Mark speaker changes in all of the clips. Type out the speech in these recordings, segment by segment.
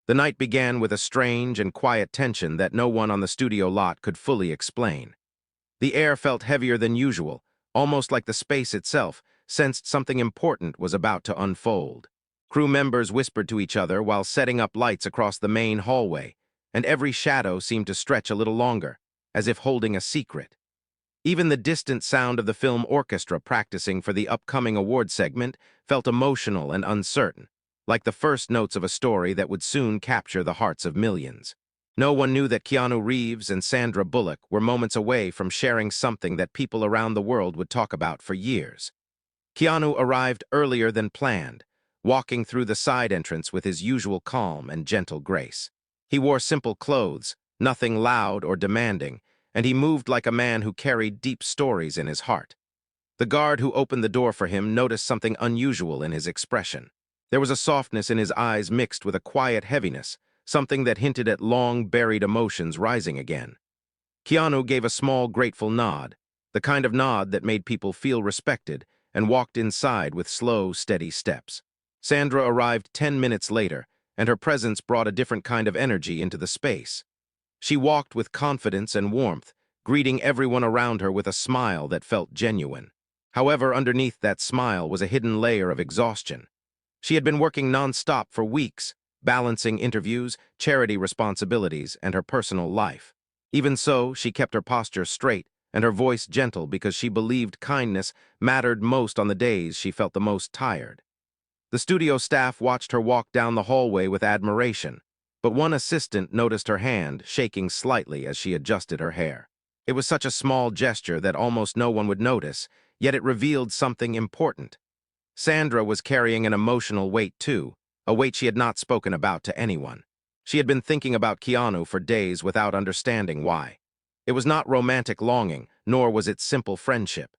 Speaker 1: The night began with a strange and quiet tension that no one on the studio lot could fully explain. The air felt heavier than usual, almost like the space itself sensed something important was about to unfold. Crew members whispered to each other while setting up lights across the main hallway, and every shadow seemed to stretch a little longer, as if holding a secret. Even the distant sound of the film orchestra practicing for the upcoming award segment felt emotional and uncertain, like the first notes of a story that would soon capture the hearts of millions. No one knew that Keanu Reeves and Sandra Bullock were moments away from sharing something that people around the world would talk about for years. Keanu arrived earlier than planned, walking through the side entrance with his usual calm and gentle grace. He wore simple clothes, nothing loud or demanding, and he moved like a man who carried deep stories in his heart. The guard who opened the door for him noticed something unusual in his expression. There was a softness in his eyes mixed with a quiet heaviness, something that hinted at long-buried emotions rising again. Keanu gave a small, grateful nod, the kind of nod that made people feel respected, and walked inside with slow, steady steps. Sandra arrived 10 minutes later, and her presence brought a different kind of energy into the space. She walked with confidence and warmth, greeting everyone around her with a smile that felt genuine. However, underneath that smile was a hidden layer of exhaustion. She had been working non-stop for weeks, balancing interviews, charity responsibilities, and her personal life. Even so, she kept her posture straight and her voice gentle because she believed kindness mattered most on the days she felt the most tired. The studio staff watched her walk down the hallway with admiration, but one assistant noticed her hand shaking slightly as she adjusted her hair. It was such a small gesture that almost no one would notice, yet it revealed something important. Sandra was carrying an emotional weight too, a weight she had not spoken about to anyone. She had been thinking about Keanu for days without understanding why. It was not romantic longing, nor was it simple friendship.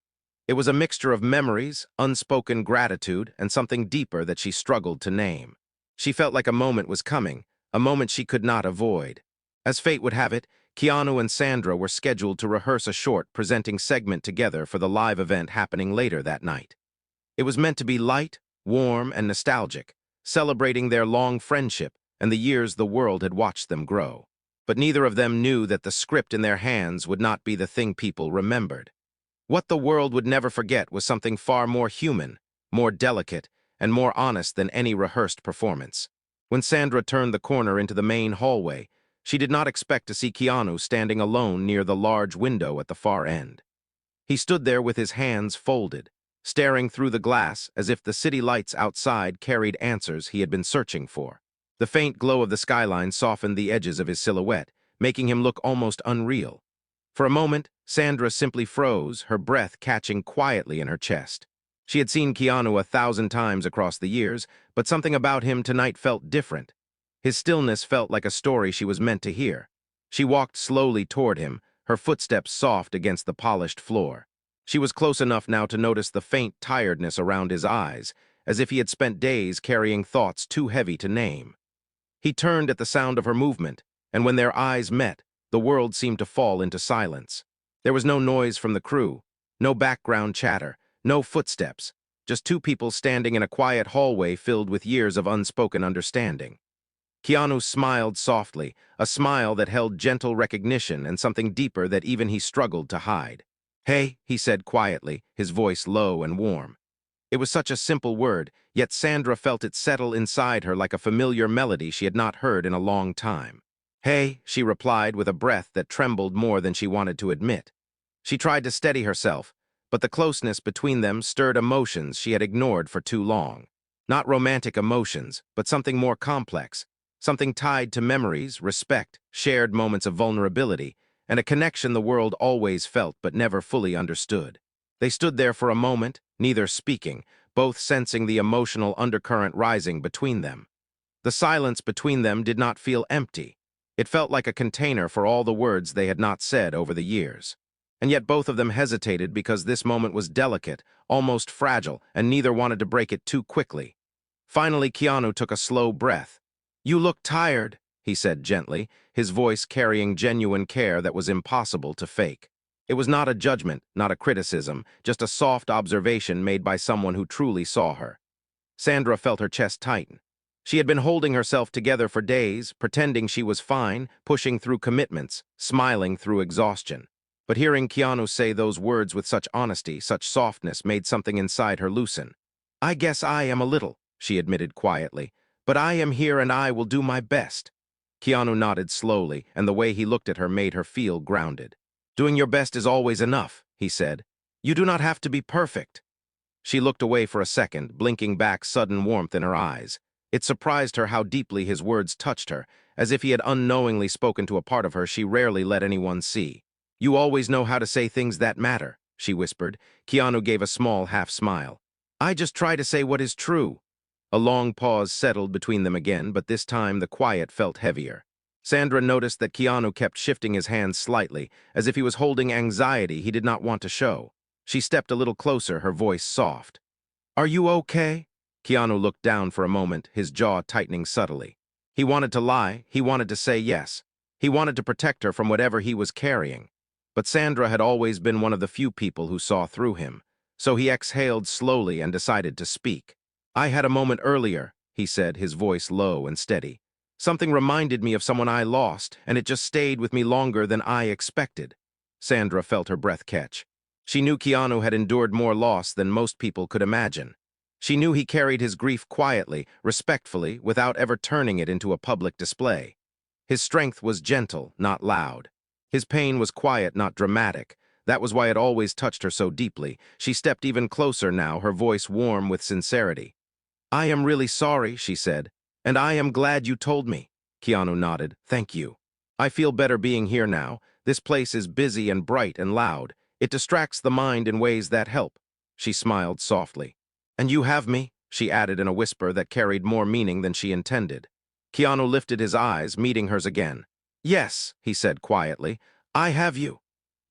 Speaker 1: It was a mixture of memories, unspoken gratitude, and something deeper that she struggled to name. She felt like a moment was coming, a moment she could not avoid. As fate would have it, Keanu and Sandra were scheduled to rehearse a short presenting segment together for the live event happening later that night. It was meant to be light, warm, and nostalgic, celebrating their long friendship and the years the world had watched them grow. But neither of them knew that the script in their hands would not be the thing people remembered. What the world would never forget was something far more human, more delicate, and more honest than any rehearsed performance. When Sandra turned the corner into the main hallway, she did not expect to see Keanu standing alone near the large window at the far end. He stood there with his hands folded, staring through the glass as if the city lights outside carried answers he had been searching for. The faint glow of the skyline softened the edges of his silhouette, making him look almost unreal. For a moment, Sandra simply froze, her breath catching quietly in her chest. She had seen Keanu 1,000 times across the years, but something about him tonight felt different. His stillness felt like a story she was meant to hear. She walked slowly toward him, her footsteps soft against the polished floor. She was close enough now to notice the faint tiredness around his eyes, as if he had spent days carrying thoughts too heavy to name. He turned at the sound of her movement, and when their eyes met, the world seemed to fall into silence. There was no noise from the crew, no background chatter, no footsteps, just two people standing in a quiet hallway filled with years of unspoken understanding. Keanu smiled softly, a smile that held gentle recognition and something deeper that even he struggled to hide. "Hey," he said quietly, his voice low and warm. It was such a simple word, yet Sandra felt it settle inside her like a familiar melody she had not heard in a long time. "Hey," she replied with a breath that trembled more than she wanted to admit. She tried to steady herself, but the closeness between them stirred emotions she had ignored for too long. Not romantic emotions, but something more complex, something tied to memories, respect, shared moments of vulnerability, and a connection the world always felt but never fully understood. They stood there for a moment, neither speaking, both sensing the emotional undercurrent rising between them. The silence between them did not feel empty. It felt like a container for all the words they had not said over the years. And yet both of them hesitated because this moment was delicate, almost fragile, and neither wanted to break it too quickly. Finally, Keanu took a slow breath. "You look tired," he said gently, his voice carrying genuine care that was impossible to fake. It was not a judgment, not a criticism, just a soft observation made by someone who truly saw her. Sandra felt her chest tighten. She had been holding herself together for days, pretending she was fine, pushing through commitments, smiling through exhaustion. But hearing Keanu say those words with such honesty, such softness, made something inside her loosen. "I guess I am a little," she admitted quietly, "but I am here and I will do my best." Keanu nodded slowly, and the way he looked at her made her feel grounded. "Doing your best is always enough," he said. "You do not have to be perfect." She looked away for a second, blinking back sudden warmth in her eyes. It surprised her how deeply his words touched her, as if he had unknowingly spoken to a part of her she rarely let anyone see. "You always know how to say things that matter," she whispered. Keanu gave a small half-smile. "I just try to say what is true." A long pause settled between them again, but this time the quiet felt heavier. Sandra noticed that Keanu kept shifting his hands slightly, as if he was holding anxiety he did not want to show. She stepped a little closer, her voice soft. "Are you okay?" Keanu looked down for a moment, his jaw tightening subtly. He wanted to lie, he wanted to say yes. He wanted to protect her from whatever he was carrying. But Sandra had always been one of the few people who saw through him. So he exhaled slowly and decided to speak. "I had a moment earlier," he said, his voice low and steady. "Something reminded me of someone I lost, and it just stayed with me longer than I expected." Sandra felt her breath catch. She knew Keanu had endured more loss than most people could imagine. She knew he carried his grief quietly, respectfully, without ever turning it into a public display. His strength was gentle, not loud. His pain was quiet, not dramatic. That was why it always touched her so deeply. She stepped even closer now, her voice warm with sincerity. "I am really sorry," she said, "and I am glad you told me." Keanu nodded. "Thank you. I feel better being here now. This place is busy and bright and loud. It distracts the mind in ways that help." She smiled softly. "And you have me," she added in a whisper that carried more meaning than she intended. Keanu lifted his eyes, meeting hers again. "Yes," he said quietly, "I have you."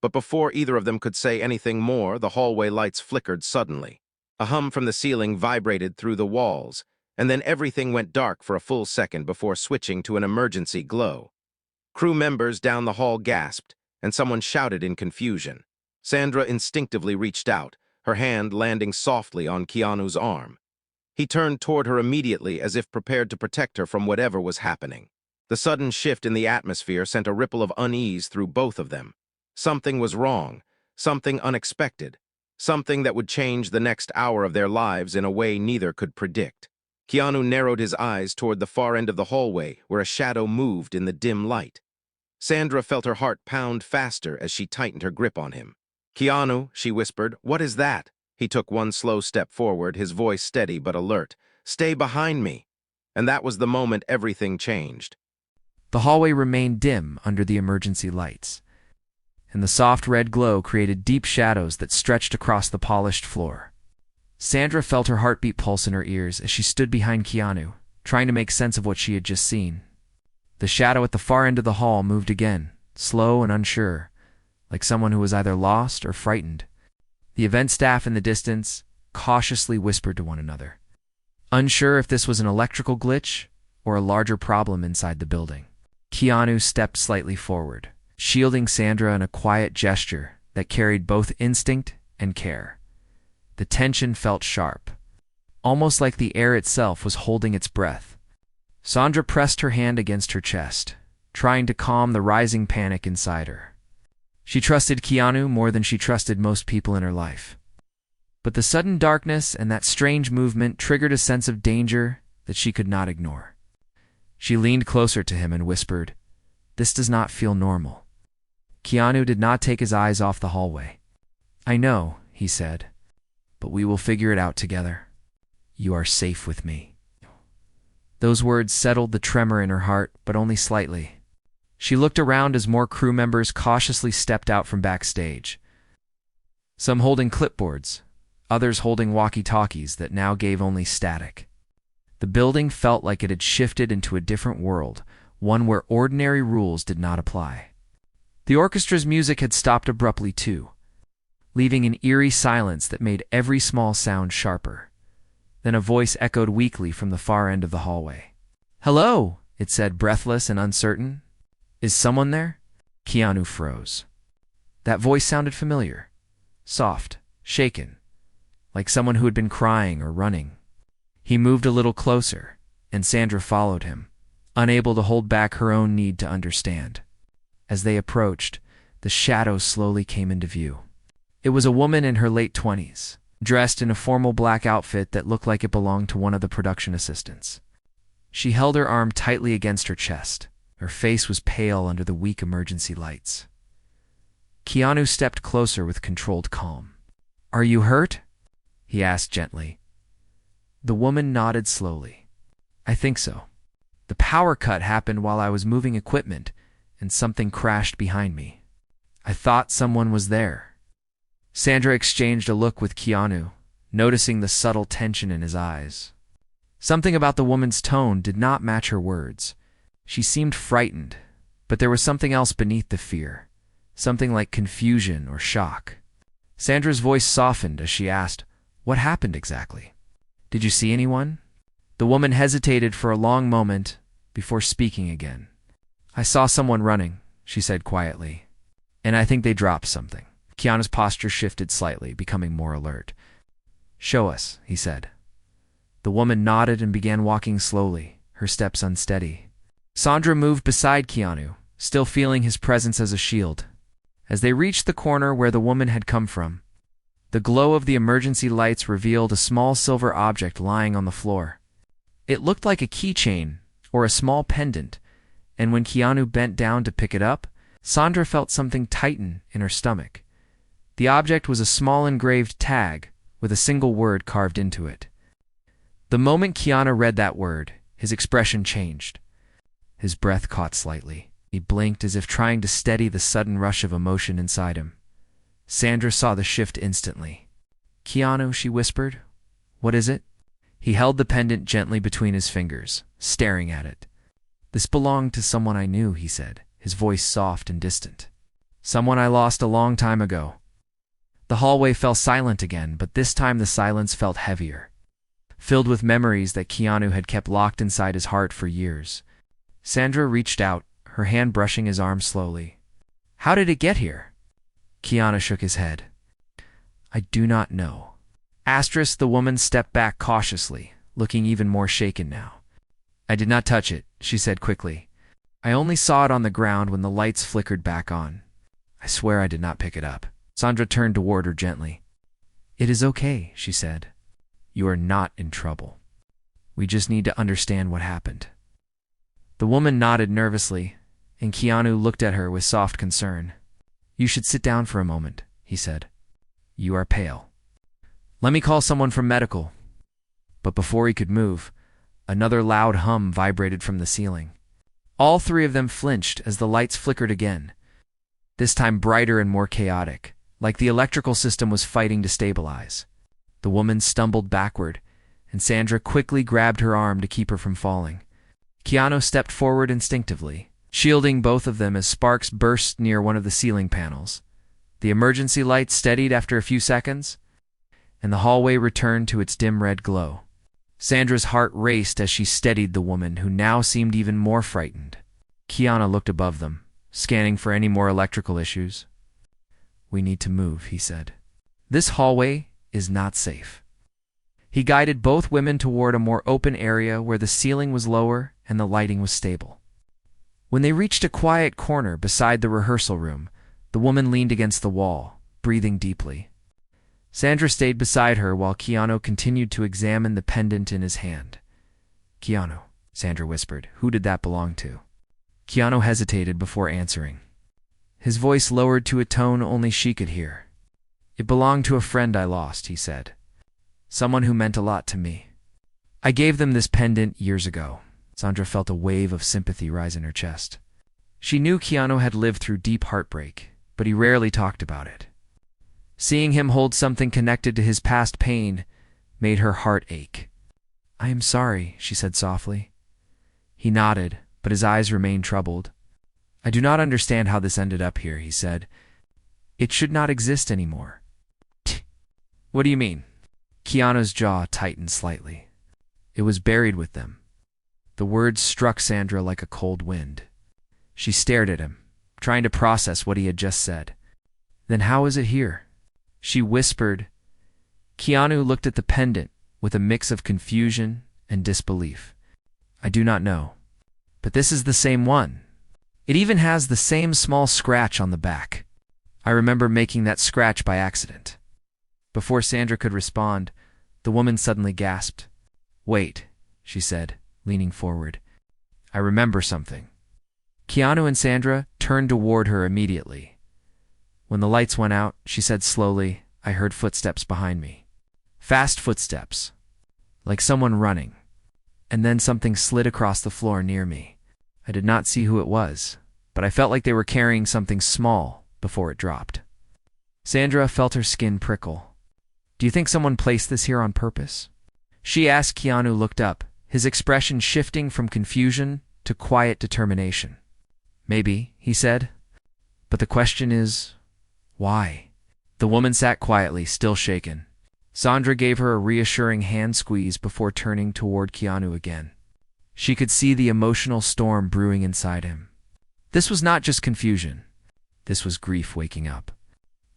Speaker 1: But before either of them could say anything more, the hallway lights flickered suddenly. A hum from the ceiling vibrated through the walls, and then everything went dark for a full second before switching to an emergency glow. Crew members down the hall gasped, and someone shouted in confusion. Sandra instinctively reached out, her hand landing softly on Keanu's arm. He turned toward her immediately as if prepared to protect her from whatever was happening. The sudden shift in the atmosphere sent a ripple of unease through both of them. Something was wrong, something unexpected, something that would change the next hour of their lives in a way neither could predict. Keanu narrowed his eyes toward the far end of the hallway, where a shadow moved in the dim light. Sandra felt her heart pound faster as she tightened her grip on him. "Keanu," she whispered, "what is that?" He took one slow step forward, his voice steady but alert. "Stay behind me." And that was the moment everything changed.
Speaker 2: The hallway remained dim under the emergency lights, and the soft red glow created deep shadows that stretched across the polished floor. Sandra felt her heartbeat pulse in her ears as she stood behind Keanu, trying to make sense of what she had just seen. The shadow at the far end of the hall moved again, slow and unsure, like someone who was either lost or frightened. The event staff in the distance cautiously whispered to one another, unsure if this was an electrical glitch or a larger problem inside the building. Keanu stepped slightly forward, shielding Sandra in a quiet gesture that carried both instinct and care. The tension felt sharp, almost like the air itself was holding its breath. Sandra pressed her hand against her chest, trying to calm the rising panic inside her. She trusted Keanu more than she trusted most people in her life. But the sudden darkness and that strange movement triggered a sense of danger that she could not ignore. She leaned closer to him and whispered, "This does not feel normal." Keanu did not take his eyes off the hallway. "I know," he said, "but we will figure it out together. You are safe with me." Those words settled the tremor in her heart, but only slightly. She looked around as more crew members cautiously stepped out from backstage, some holding clipboards, others holding walkie-talkies that now gave only static. The building felt like it had shifted into a different world, one where ordinary rules did not apply. The orchestra's music had stopped abruptly too, leaving an eerie silence that made every small sound sharper. Then a voice echoed weakly from the far end of the hallway. "Hello," it said, breathless and uncertain. "Is someone there?" Keanu froze. That voice sounded familiar, soft, shaken, like someone who had been crying or running. He moved a little closer, and Sandra followed him, unable to hold back her own need to understand. As they approached, the shadow slowly came into view. It was a woman in her late 20s, dressed in a formal black outfit that looked like it belonged to one of the production assistants. She held her arm tightly against her chest. Her face was pale under the weak emergency lights. Keanu stepped closer with controlled calm. "Are you hurt?" he asked gently. The woman nodded slowly. "I think so. The power cut happened while I was moving equipment, and something crashed behind me. I thought someone was there." Sandra exchanged a look with Keanu, noticing the subtle tension in his eyes. Something about the woman's tone did not match her words. She seemed frightened, but there was something else beneath the fear, something like confusion or shock. Sandra's voice softened as she asked, "What happened exactly? Did you see anyone?" The woman hesitated for a long moment before speaking again. "I saw someone running," she said quietly, "and I think they dropped something." Keanu's posture shifted slightly, becoming more alert. "Show us," he said. The woman nodded and began walking slowly, her steps unsteady. Sandra moved beside Keanu, still feeling his presence as a shield. As they reached the corner where the woman had come from, the glow of the emergency lights revealed a small silver object lying on the floor. It looked like a keychain or a small pendant, and when Keanu bent down to pick it up, Sandra felt something tighten in her stomach. The object was a small engraved tag with a single word carved into it. The moment Keanu read that word, his expression changed. His breath caught slightly. He blinked as if trying to steady the sudden rush of emotion inside him. Sandra saw the shift instantly. "Keanu," she whispered, "what is it?" He held the pendant gently between his fingers, staring at it. "This belonged to someone I knew," he said, his voice soft and distant. "Someone I lost a long time ago." The hallway fell silent again, but this time the silence felt heavier, filled with memories that Keanu had kept locked inside his heart for years. Sandra reached out, her hand brushing his arm slowly. "How did it get here?" Keanu shook his head. "I do not know." The woman stepped back cautiously, looking even more shaken now. "I did not touch it," she said quickly. "I only saw it on the ground when the lights flickered back on. I swear I did not pick it up." Sandra turned toward her gently. "It is okay," she said. "You are not in trouble. We just need to understand what happened." The woman nodded nervously, and Keanu looked at her with soft concern. "You should sit down for a moment," he said. "You are pale. Let me call someone from medical." But before he could move, another loud hum vibrated from the ceiling. All three of them flinched as the lights flickered again, this time brighter and more chaotic, like the electrical system was fighting to stabilize. The woman stumbled backward, and Sandra quickly grabbed her arm to keep her from falling. Keanu stepped forward instinctively, shielding both of them as sparks burst near one of the ceiling panels. The emergency light steadied after a few seconds, and the hallway returned to its dim red glow. Sandra's heart raced as she steadied the woman, who now seemed even more frightened. Keanu looked above them, scanning for any more electrical issues. "We need to move," he said. "This hallway is not safe." He guided both women toward a more open area where the ceiling was lower and the lighting was stable. When they reached a quiet corner beside the rehearsal room, the woman leaned against the wall, breathing deeply. Sandra stayed beside her while Keanu continued to examine the pendant in his hand. "Keanu," Sandra whispered, "who did that belong to?" Keanu hesitated before answering. His voice lowered to a tone only she could hear. "It belonged to a friend I lost," he said. "Someone who meant a lot to me. I gave them this pendant years ago." Sandra felt a wave of sympathy rise in her chest. She knew Keanu had lived through deep heartbreak, but he rarely talked about it. Seeing him hold something connected to his past pain made her heart ache. "I am sorry," she said softly. He nodded, but his eyes remained troubled. "I do not understand how this ended up here," he said. "It should not exist anymore." "What do you mean?" Keanu's jaw tightened slightly. "It was buried with them." The words struck Sandra like a cold wind. She stared at him, trying to process what he had just said. "Then how is it here?" she whispered. Keanu looked at the pendant with a mix of confusion and disbelief. I do not know. But this is the same one. It even has the same small scratch on the back. I remember making that scratch by accident. Before Sandra could respond, the woman suddenly gasped. Wait, she said, leaning forward. I remember something. Keanu and Sandra turned toward her immediately. When the lights went out, she said slowly, I heard footsteps behind me. Fast footsteps, like someone running. And then something slid across the floor near me. I did not see who it was, but I felt like they were carrying something small before it dropped. Sandra felt her skin prickle. Do you think someone placed this here on purpose? She asked. Keanu looked up, his expression shifting from confusion to quiet determination. Maybe, he said. But the question is, why? The woman sat quietly, still shaken. Sandra gave her a reassuring hand squeeze before turning toward Keanu again. She could see the emotional storm brewing inside him. This was not just confusion. This was grief waking up.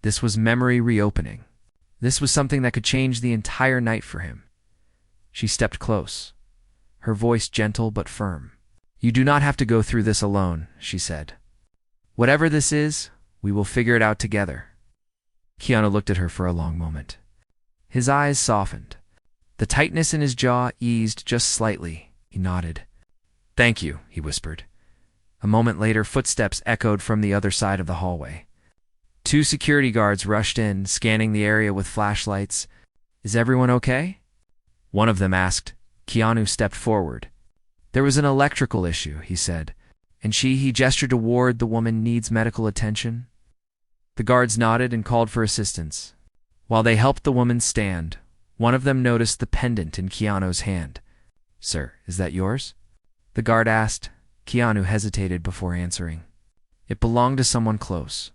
Speaker 2: This was memory reopening. This was something that could change the entire night for him. She stepped close, her voice gentle but firm. You do not have to go through this alone, she said. Whatever this is, we will figure it out together. Keanu looked at her for a long moment. His eyes softened. The tightness in his jaw eased just slightly. He nodded. Thank you, he whispered. A moment later, footsteps echoed from the other side of the hallway. 2 security guards rushed in, scanning the area with flashlights. Is everyone okay? One of them asked. Keanu stepped forward. There was an electrical issue, he said. And he gestured toward the woman needs medical attention. The guards nodded and called for assistance. While they helped the woman stand, one of them noticed the pendant in Keanu's hand. Sir, is that yours? The guard asked. Keanu hesitated before answering. It belonged to someone close.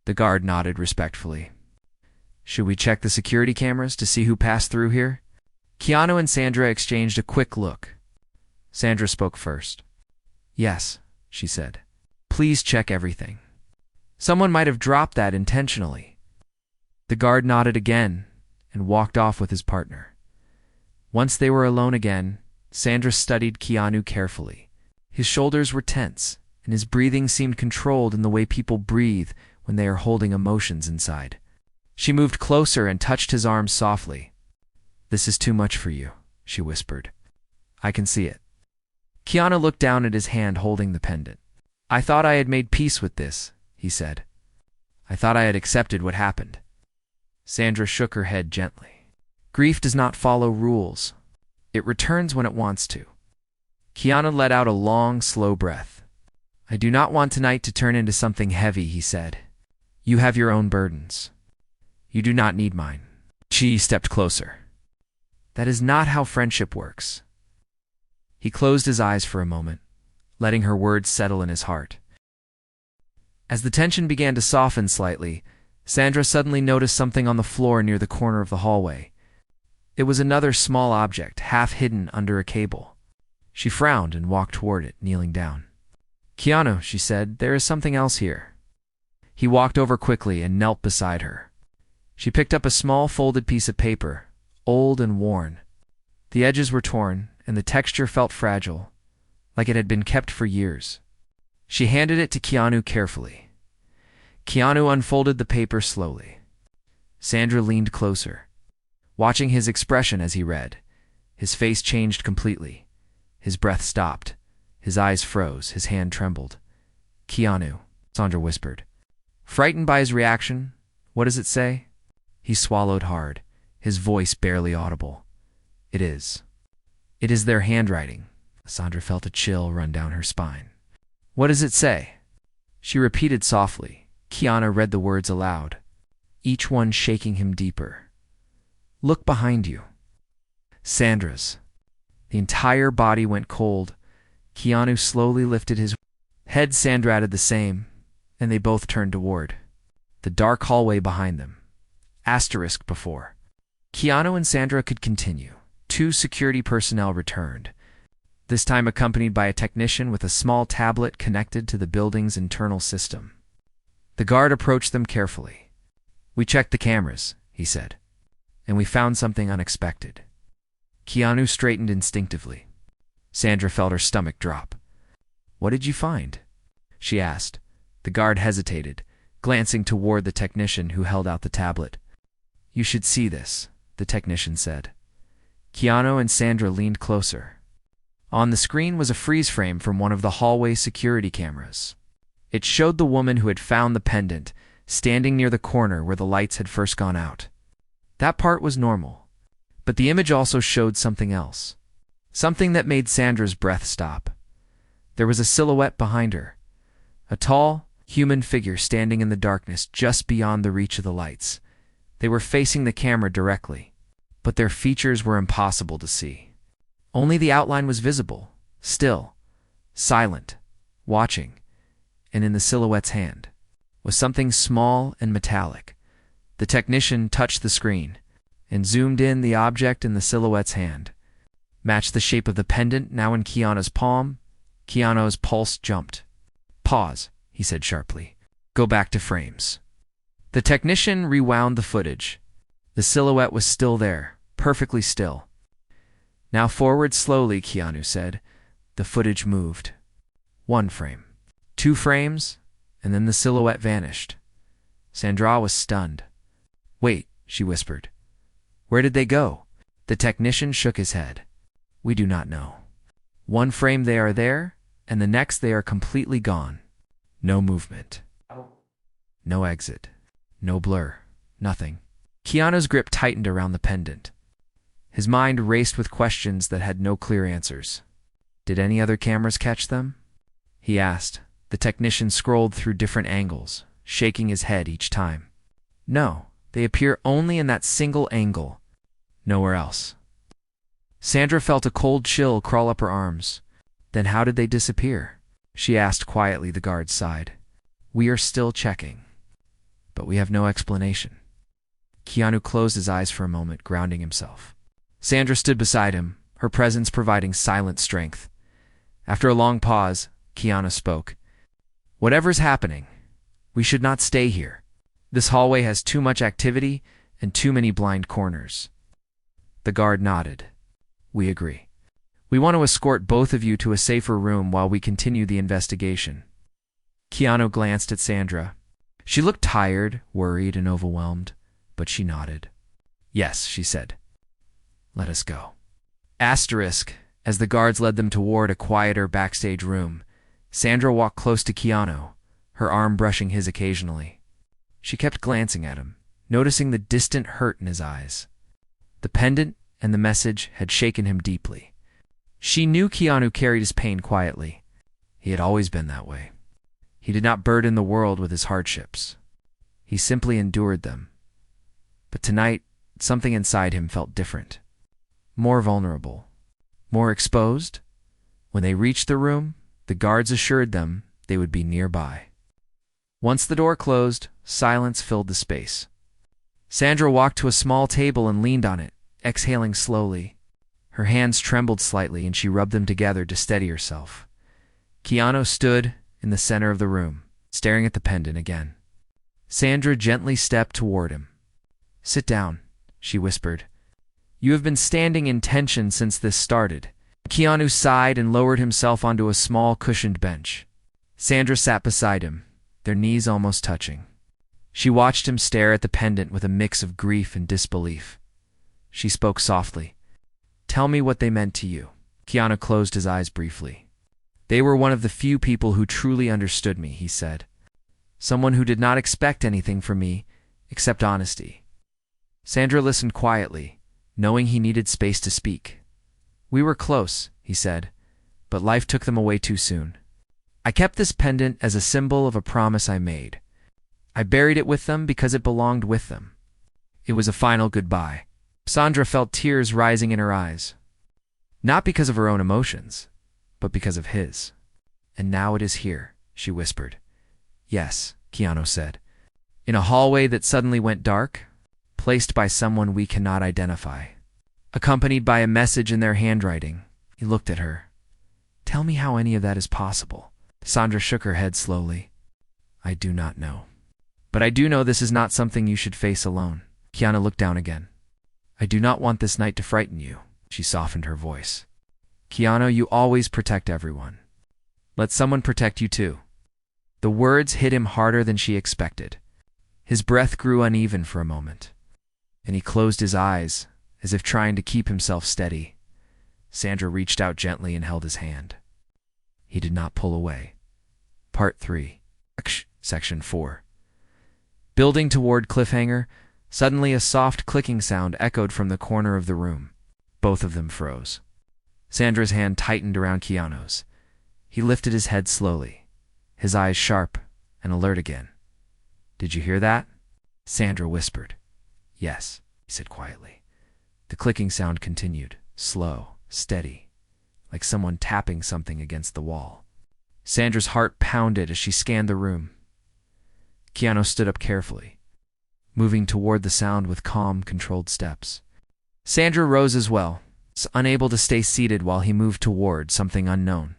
Speaker 2: The guard nodded respectfully. Should we check the security cameras to see who passed through here? Keanu and Sandra exchanged a quick look. Sandra spoke first. Yes, she said. Please check everything. Someone might have dropped that intentionally. The guard nodded again and walked off with his partner. Once they were alone again, Sandra studied Keanu carefully. His shoulders were tense, and his breathing seemed controlled in the way people breathe when they are holding emotions inside. She moved closer and touched his arm softly. This is too much for you, she whispered. I can see it. Keanu looked down at his hand holding the pendant. I thought I had made peace with this, he said. I thought I had accepted what happened. Sandra shook her head gently. Grief does not follow rules. It returns when it wants to. Keanu let out a long, slow breath. I do not want tonight to turn into something heavy, he said. You have your own burdens. You do not need mine. She stepped closer. That is not how friendship works. He closed his eyes for a moment, letting her words settle in his heart. As the tension began to soften slightly, Sandra suddenly noticed something on the floor near the corner of the hallway. It was another small object, half hidden under a cable. She frowned and walked toward it, kneeling down. Keanu, she said, there is something else here. He walked over quickly and knelt beside her. She picked up a small folded piece of paper, old and worn. The edges were torn, and the texture felt fragile, like it had been kept for years. She handed it to Keanu carefully. Keanu unfolded the paper slowly. Sandra leaned closer, watching his expression as he read. His face changed completely. His breath stopped. His eyes froze. His hand trembled. Keanu, Sandra whispered. Frightened by his reaction, what does it say? He swallowed hard, his voice barely audible. It is. It is their handwriting. Sandra felt a chill run down her spine. What does it say? She repeated softly. Keanu read the words aloud, each one shaking him deeper. Look behind you. Sandra's. The entire body went cold. Keanu slowly lifted his head. Sandra added the same, and they both turned toward the dark hallway behind them. Asterisk before. Keanu and Sandra could continue. 2 security personnel returned, this time accompanied by a technician with a small tablet connected to the building's internal system. The guard approached them carefully. We checked the cameras, he said, and we found something unexpected. Keanu straightened instinctively. Sandra felt her stomach drop. "What did you find?" she asked. The guard hesitated, glancing toward the technician who held out the tablet. "You should see this," the technician said. Keanu and Sandra leaned closer. On the screen was a freeze frame from one of the hallway security cameras. It showed the woman who had found the pendant, standing near the corner where the lights had first gone out. That part was normal, but the image also showed something else. Something that made Sandra's breath stop. There was a silhouette behind her. A tall, human figure standing in the darkness just beyond the reach of the lights. They were facing the camera directly, but their features were impossible to see. Only the outline was visible, still, silent, watching, and in the silhouette's hand was something small and metallic. The technician touched the screen and zoomed in. The object in the silhouette's hand matched the shape of the pendant now in Keanu's palm. Keanu's pulse jumped. "Pause," he said sharply. "Go back to frames." The technician rewound the footage. The silhouette was still there, perfectly still. "Now forward slowly," Keanu said. The footage moved. 1 frame, 2 frames, and then the silhouette vanished. Sandra was stunned. "Wait," she whispered. "Where did they go?" The technician shook his head. "We do not know. 1 frame they are there, and the next they are completely gone. No movement. No exit. No blur. Nothing." Keanu's grip tightened around the pendant. His mind raced with questions that had no clear answers. "Did any other cameras catch them?" he asked. The technician scrolled through different angles, shaking his head each time. "No, they appear only in that single angle. Nowhere else." Sandra felt a cold chill crawl up her arms. "Then how did they disappear?" she asked quietly. The guard sighed. "We are still checking, but we have no explanation." Keanu closed his eyes for a moment, grounding himself. Sandra stood beside him, her presence providing silent strength. After a long pause, Keanu spoke. "Whatever's happening, we should not stay here. This hallway has too much activity and too many blind corners." The guard nodded. "We agree. We want to escort both of you to a safer room while we continue the investigation." Keanu glanced at Sandra. She looked tired, worried, and overwhelmed, but she nodded. "Yes," she said. "Let us go." Asterisk, as the guards led them toward a quieter backstage room, Sandra walked close to Keanu, her arm brushing his occasionally. She kept glancing at him, noticing the distant hurt in his eyes. The pendant and the message had shaken him deeply. She knew Keanu carried his pain quietly. He had always been that way. He did not burden the world with his hardships. He simply endured them. But tonight, something inside him felt different. More vulnerable. More exposed. When they reached the room, the guards assured them they would be nearby. Once the door closed, silence filled the space. Sandra walked to a small table and leaned on it, exhaling slowly. Her hands trembled slightly and she rubbed them together to steady herself. Keanu stood in the center of the room, staring at the pendant again. Sandra gently stepped toward him. "Sit down," she whispered. "You have been standing in tension since this started." Keanu sighed and lowered himself onto a small cushioned bench. Sandra sat beside him, their knees almost touching. She watched him stare at the pendant with a mix of grief and disbelief. She spoke softly. "Tell me what they meant to you." Keanu closed his eyes briefly. "They were one of the few people who truly understood me," he said. "Someone who did not expect anything from me except honesty." Sandra listened quietly, knowing he needed space to speak. "We were close," he said, "but life took them away too soon. I kept this pendant as a symbol of a promise I made. I buried it with them because it belonged with them. It was a final goodbye." Sandra felt tears rising in her eyes. Not because of her own emotions, but because of his. "And now it is here," she whispered. "Yes," Keanu said. "In a hallway that suddenly went dark, placed by someone we cannot identify. Accompanied by a message in their handwriting." He looked at her. "Tell me how any of that is possible." Sandra shook her head slowly. "I do not know. But I do know this is not something you should face alone." Keanu looked down again. "I do not want this night to frighten you," she softened her voice. Keanu, you always protect everyone. Let someone protect you too. The words hit him harder than she expected. His breath grew uneven for a moment, and he closed his eyes, as if trying to keep himself steady. Sandra reached out gently and held his hand. He did not pull away. Part 3. Section 4. Building toward cliffhanger, suddenly a soft clicking sound echoed from the corner of the room. Both of them froze. Sandra's hand tightened around Keanu's. He lifted his head slowly, his eyes sharp and alert again. "Did you hear that?" Sandra whispered. "Yes," he said quietly. The clicking sound continued, slow, steady, like someone tapping something against the wall. Sandra's heart pounded as she scanned the room. Keanu stood up carefully, moving toward the sound with calm, controlled steps. Sandra rose as well, unable to stay seated while he moved toward something unknown.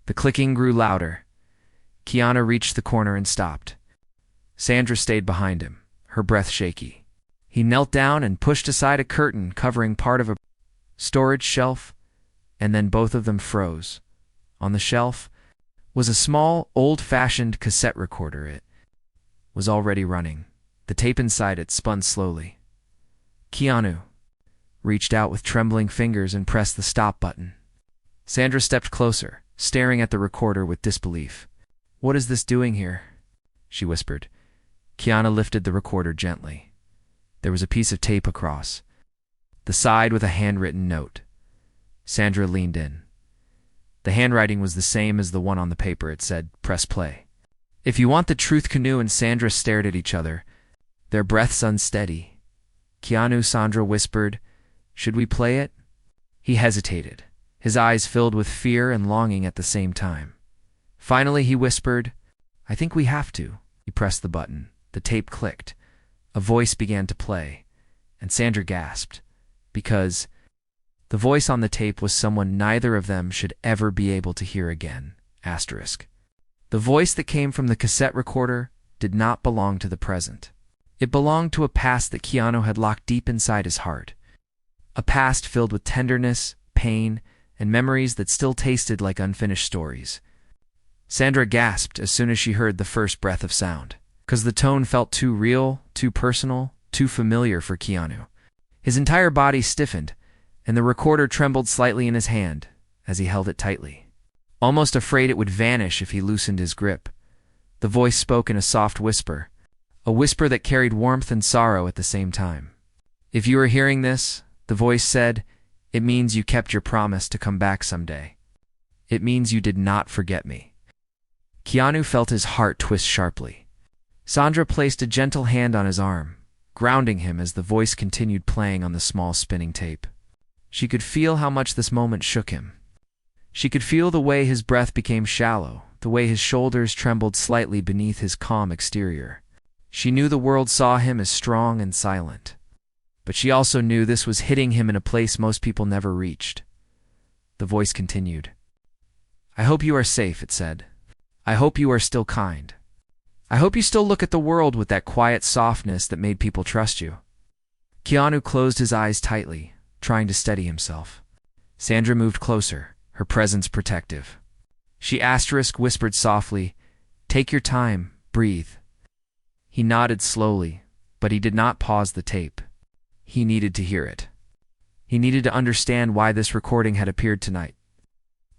Speaker 2: The clicking grew louder. Keanu reached the corner and stopped. Sandra stayed behind him, her breath shaky. He knelt down and pushed aside a curtain covering part of a storage shelf, and then both of them froze. On the shelf was a small, old-fashioned cassette recorder. It was already running. The tape inside it spun slowly. Keanu reached out with trembling fingers and pressed the stop button. Sandra stepped closer, staring at the recorder with disbelief. "What is this doing here?" she whispered. Keanu lifted the recorder gently. There was a piece of tape across, the side with a handwritten note. Sandra leaned in. The handwriting was the same as the one on the paper. It said, "Press play." "If you want the truth." Keanu and Sandra stared at each other, their breaths unsteady. Sandra whispered, "Should we play it?" He hesitated, his eyes filled with fear and longing at the same time. Finally he whispered, "I think we have to." He pressed the button. The tape clicked. A voice began to play, and Sandra gasped, because the voice on the tape was someone neither of them should ever be able to hear again. The voice that came from the cassette recorder did not belong to the present. It belonged to a past that Keanu had locked deep inside his heart. A past filled with tenderness, pain, and memories that still tasted like unfinished stories. Sandra gasped as soon as she heard the first breath of sound, because the tone felt too real, too personal, too familiar for Keanu. His entire body stiffened, and the recorder trembled slightly in his hand as he held it tightly, almost afraid it would vanish if he loosened his grip. The voice spoke in a soft whisper, a whisper that carried warmth and sorrow at the same time. "If you are hearing this," the voice said, "it means you kept your promise to come back someday. It means you did not forget me." Keanu felt his heart twist sharply. Sandra placed a gentle hand on his arm, grounding him as the voice continued playing on the small spinning tape. She could feel how much this moment shook him. She could feel the way his breath became shallow, the way his shoulders trembled slightly beneath his calm exterior. She knew the world saw him as strong and silent, but she also knew this was hitting him in a place most people never reached. The voice continued. "I hope you are safe," it said. "I hope you are still kind. I hope you still look at the world with that quiet softness that made people trust you." Keanu closed his eyes tightly, trying to steady himself. Sandra moved closer, her presence protective. She whispered softly, "Take your time, breathe." He nodded slowly, but he did not pause the tape. He needed to hear it. He needed to understand why this recording had appeared tonight.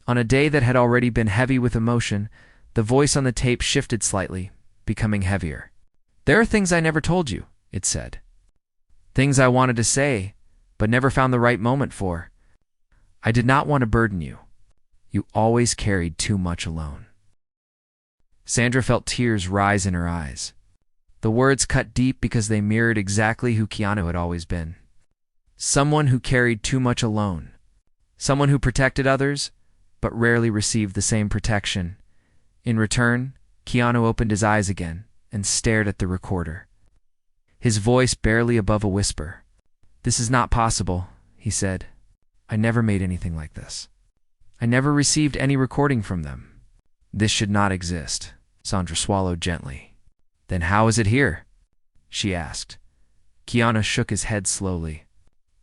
Speaker 2: On a day that had already been heavy with emotion, the voice on the tape shifted slightly, becoming heavier. "There are things I never told you," it said. "Things I wanted to say, but never found the right moment for. I did not want to burden you. You always carried too much alone." Sandra felt tears rise in her eyes. The words cut deep because they mirrored exactly who Keanu had always been. Someone who carried too much alone. Someone who protected others, but rarely received the same protection. In return, Keanu opened his eyes again and stared at the recorder. His voice barely above a whisper. "This is not possible," he said. "I never made anything like this. I never received any recording from them. This should not exist." Sandra swallowed gently. "Then how is it here?" she asked. Keanu shook his head slowly.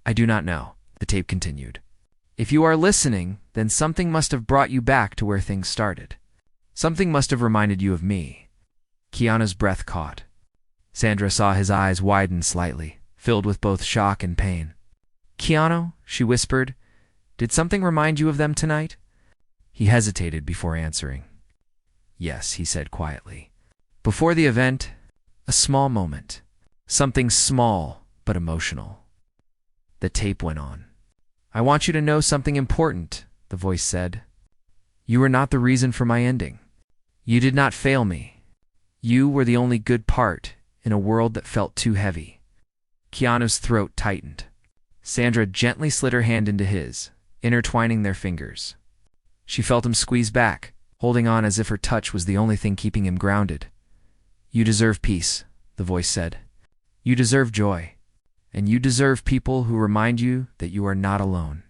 Speaker 2: "I do not know," the tape continued. If you are listening, then something must have brought you back to where things started. Something must have reminded you of me. Keanu's breath caught. Sandra saw his eyes widen slightly, filled with both shock and pain. "Keanu," she whispered, "did something remind you of them tonight?" He hesitated before answering. "Yes," he said quietly. "Before the event, a small moment. Something small but emotional." The tape went on. "I want you to know something important," the voice said. "You were not the reason for my ending. You did not fail me. You were the only good part in a world that felt too heavy." Keanu's throat tightened. Sandra gently slid her hand into his, intertwining their fingers. She felt him squeeze back, holding on as if her touch was the only thing keeping him grounded. "You deserve peace," the voice said. "You deserve joy. And you deserve people who remind you that you are not alone."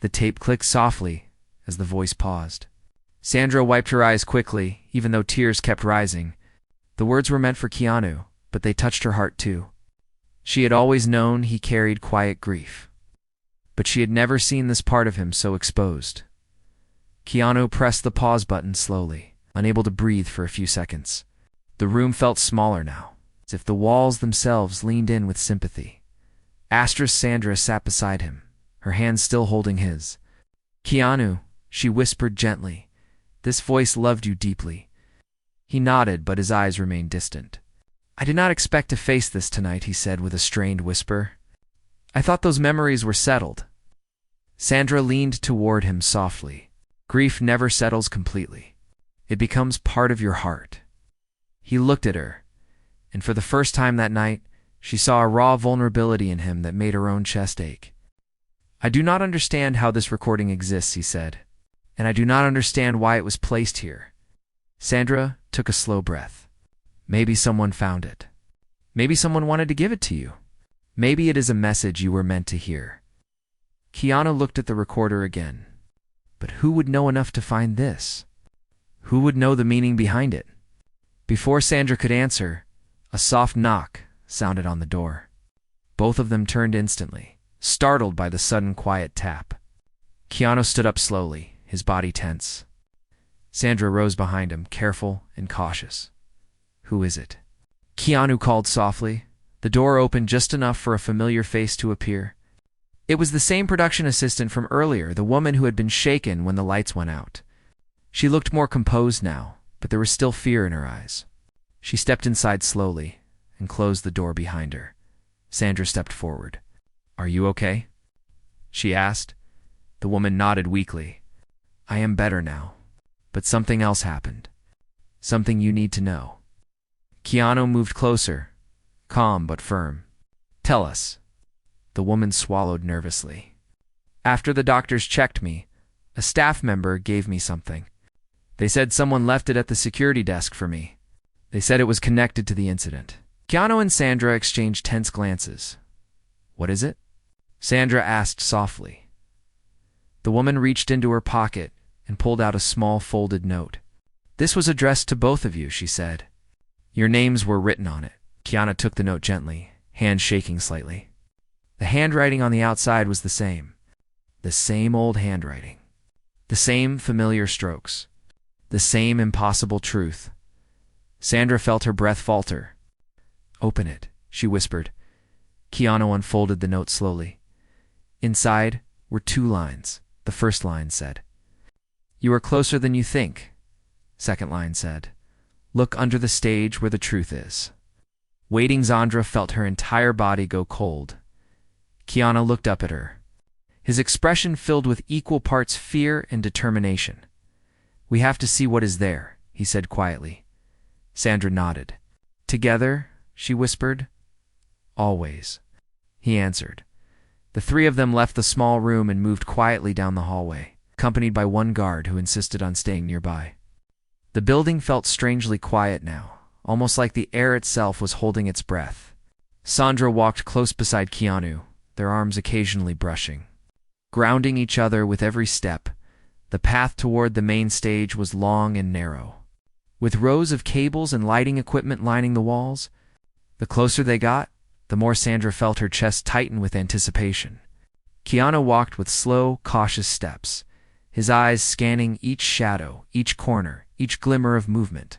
Speaker 2: The tape clicked softly as the voice paused. Sandra wiped her eyes quickly, even though tears kept rising. The words were meant for Keanu, but they touched her heart too. She had always known he carried quiet grief, but she had never seen this part of him so exposed. Keanu pressed the pause button slowly, unable to breathe for a few seconds. The room felt smaller now, as if the walls themselves leaned in with sympathy. Asterisk Sandra sat beside him, her hand still holding his. "Keanu," she whispered gently, "this voice loved you deeply." He nodded, but his eyes remained distant. "I did not expect to face this tonight," he said with a strained whisper. "I thought those memories were settled." Sandra leaned toward him softly. "Grief never settles completely. It becomes part of your heart." He looked at her, and for the first time that night, she saw a raw vulnerability in him that made her own chest ache. "I do not understand how this recording exists," he said, "and I do not understand why it was placed here." Sandra took a slow breath. "Maybe someone found it. Maybe someone wanted to give it to you. Maybe it is a message you were meant to hear." Keanu looked at the recorder again. But who would know enough to find this? Who would know the meaning behind it? Before Sandra could answer, a soft knock sounded on the door. Both of them turned instantly, startled by the sudden quiet tap. Keanu stood up slowly, his body tense. Sandra rose behind him, careful and cautious. "Who is it?" Keanu called softly. The door opened just enough for a familiar face to appear. It was the same production assistant from earlier, the woman who had been shaken when the lights went out. She looked more composed now, but there was still fear in her eyes. She stepped inside slowly and closed the door behind her. Sandra stepped forward. "Are you okay?" she asked. The woman nodded weakly. "I am better now, but something else happened. Something you need to know." Keanu moved closer, calm but firm. "Tell us." The woman swallowed nervously. "After the doctors checked me, a staff member gave me something. They said someone left it at the security desk for me. They said it was connected to the incident." Keanu and Sandra exchanged tense glances. "What is it?" Sandra asked softly. The woman reached into her pocket and pulled out a small folded note. "This was addressed to both of you," she said. "Your names were written on it." Keanu took the note gently, hand shaking slightly. The handwriting on the outside was the same. The same old handwriting. The same familiar strokes. The same impossible truth. Sandra felt her breath falter. "Open it," she whispered. Keanu unfolded the note slowly. Inside were 2 lines. The first line said, "You are closer than you think." Second line said, "Look under the stage where the truth is." Waiting Sandra felt her entire body go cold. Keanu looked up at her, his expression filled with equal parts fear and determination. "We have to see what is there," he said quietly. Sandra nodded. "Together," she whispered. "Always," he answered. The 3 of them left the small room and moved quietly down the hallway, accompanied by one guard who insisted on staying nearby. The building felt strangely quiet now, almost like the air itself was holding its breath. Sandra walked close beside Keanu, their arms occasionally brushing. Grounding each other with every step, the path toward the main stage was long and narrow. With rows of cables and lighting equipment lining the walls, the closer they got, the more Sandra felt her chest tighten with anticipation. Keanu walked with slow, cautious steps, his eyes scanning each shadow, each corner, each glimmer of movement.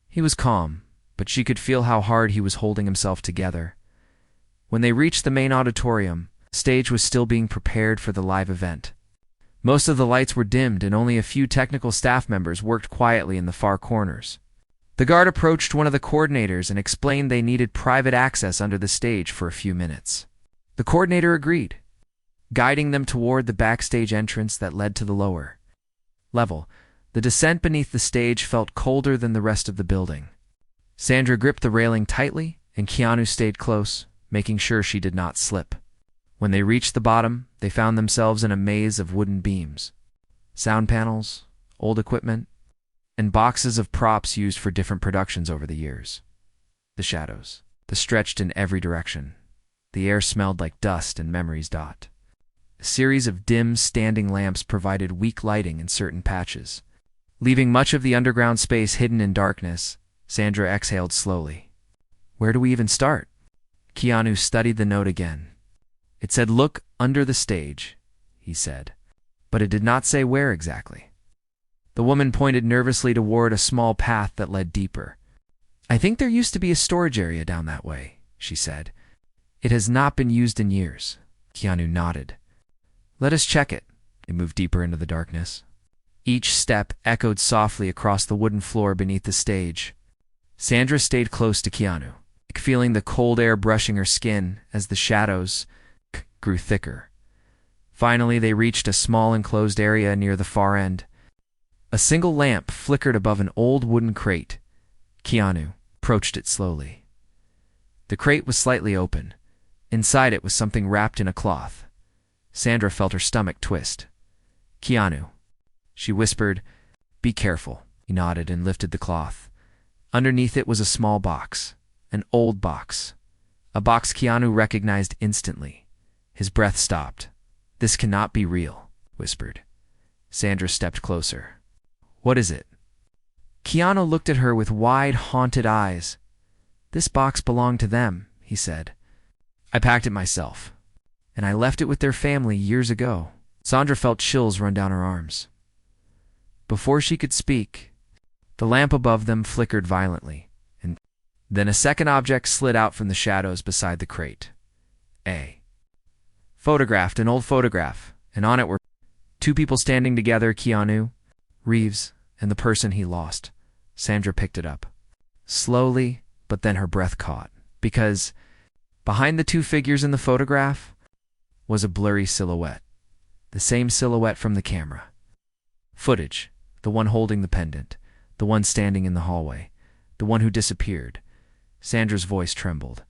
Speaker 2: He was calm, but she could feel how hard he was holding himself together. When they reached the main auditorium, the stage was still being prepared for the live event. Most of the lights were dimmed and only a few technical staff members worked quietly in the far corners. The guard approached one of the coordinators and explained they needed private access under the stage for a few minutes. The coordinator agreed, guiding them toward the backstage entrance that led to the lower level. The descent beneath the stage felt colder than the rest of the building. Sandra gripped the railing tightly, and Keanu stayed close, making sure she did not slip. When they reached the bottom, they found themselves in a maze of wooden beams, sound panels, old equipment, and boxes of props used for different productions over the years. The shadows, stretched in every direction. The air smelled like dust and memories. A series of dim, standing lamps provided weak lighting in certain patches. Leaving much of the underground space hidden in darkness, Sandra exhaled slowly. Where do we even start? Keanu studied the note again. It said, "Look under the stage," he said, but it did not say where exactly. The woman pointed nervously toward a small path that led deeper. "I think there used to be a storage area down that way," she said. "It has not been used in years." Keanu nodded. "Let us check it." They moved deeper into the darkness. Each step echoed softly across the wooden floor beneath the stage. Sandra stayed close to Keanu, feeling the cold air brushing her skin as the shadows grew thicker. Finally, they reached a small enclosed area near the far end. A single lamp flickered above an old wooden crate. Keanu approached it slowly. The crate was slightly open. Inside it was something wrapped in a cloth. Sandra felt her stomach twist. "Keanu," she whispered. "Be careful." He nodded and lifted the cloth. Underneath it was a small box, an old box. A box Keanu recognized instantly. His breath stopped. "This cannot be real," whispered. Sandra stepped closer. "What is it?" Keanu looked at her with wide, haunted eyes. "This box belonged to them," he said. "I packed it myself, and I left it with their family years ago." Sandra felt chills run down her arms. Before she could speak, the lamp above them flickered violently, and then a second object slid out from the shadows beside the crate. An old photograph, and on it were two people standing together, Keanu Reeves and the person he lost. Sandra picked it up. Slowly, but then her breath caught, because behind the two figures in the photograph was a blurry silhouette, the same silhouette from the camera footage, the one holding the pendant, the one standing in the hallway, the one who disappeared. Sandra's voice trembled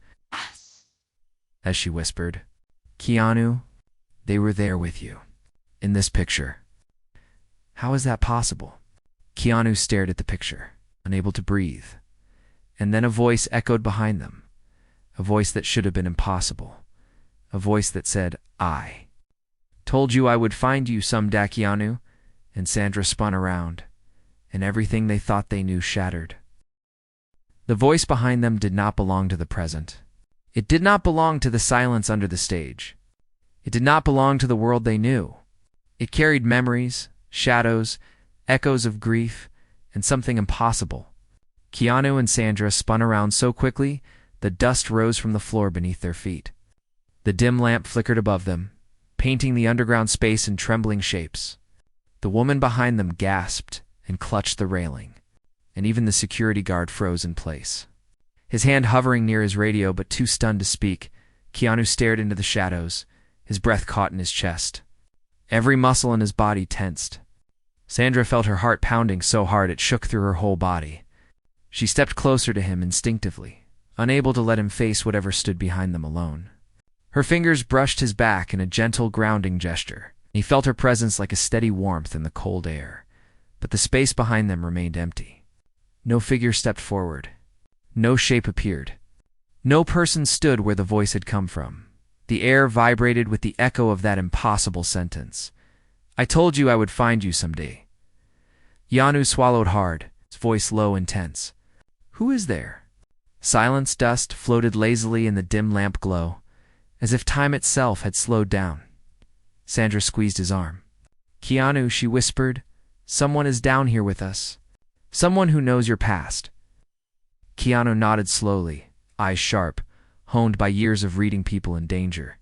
Speaker 2: as she whispered, "Keanu, they were there with you, in this picture." "How is that possible?" Keanu stared at the picture, unable to breathe. And then a voice echoed behind them, a voice that should have been impossible, a voice that said, "I told you I would find you someday, Keanu." And Sandra spun around, and everything they thought they knew shattered. The voice behind them did not belong to the present. It did not belong to the silence under the stage. It did not belong to the world they knew. It carried memories, shadows, echoes of grief, and something impossible. Keanu and Sandra spun around so quickly the dust rose from the floor beneath their feet. The dim lamp flickered above them, painting the underground space in trembling shapes. The woman behind them gasped and clutched the railing, and even the security guard froze in place. His hand hovering near his radio, but too stunned to speak, Keanu stared into the shadows, his breath caught in his chest. Every muscle in his body tensed. Sandra felt her heart pounding so hard it shook through her whole body. She stepped closer to him instinctively, unable to let him face whatever stood behind them alone. Her fingers brushed his back in a gentle grounding gesture. He felt her presence like a steady warmth in the cold air, but the space behind them remained empty. No figure stepped forward. No shape appeared. No person stood where the voice had come from. The air vibrated with the echo of that impossible sentence. "I told you I would find you someday." Keanu swallowed hard, his voice low and tense. "Who is there?" Silence dust floated lazily in the dim lamp glow, as if time itself had slowed down. Sandra squeezed his arm. Keanu, she whispered, someone is down here with us. Someone who knows your past. Keanu nodded slowly, eyes sharp, honed by years of reading people in danger.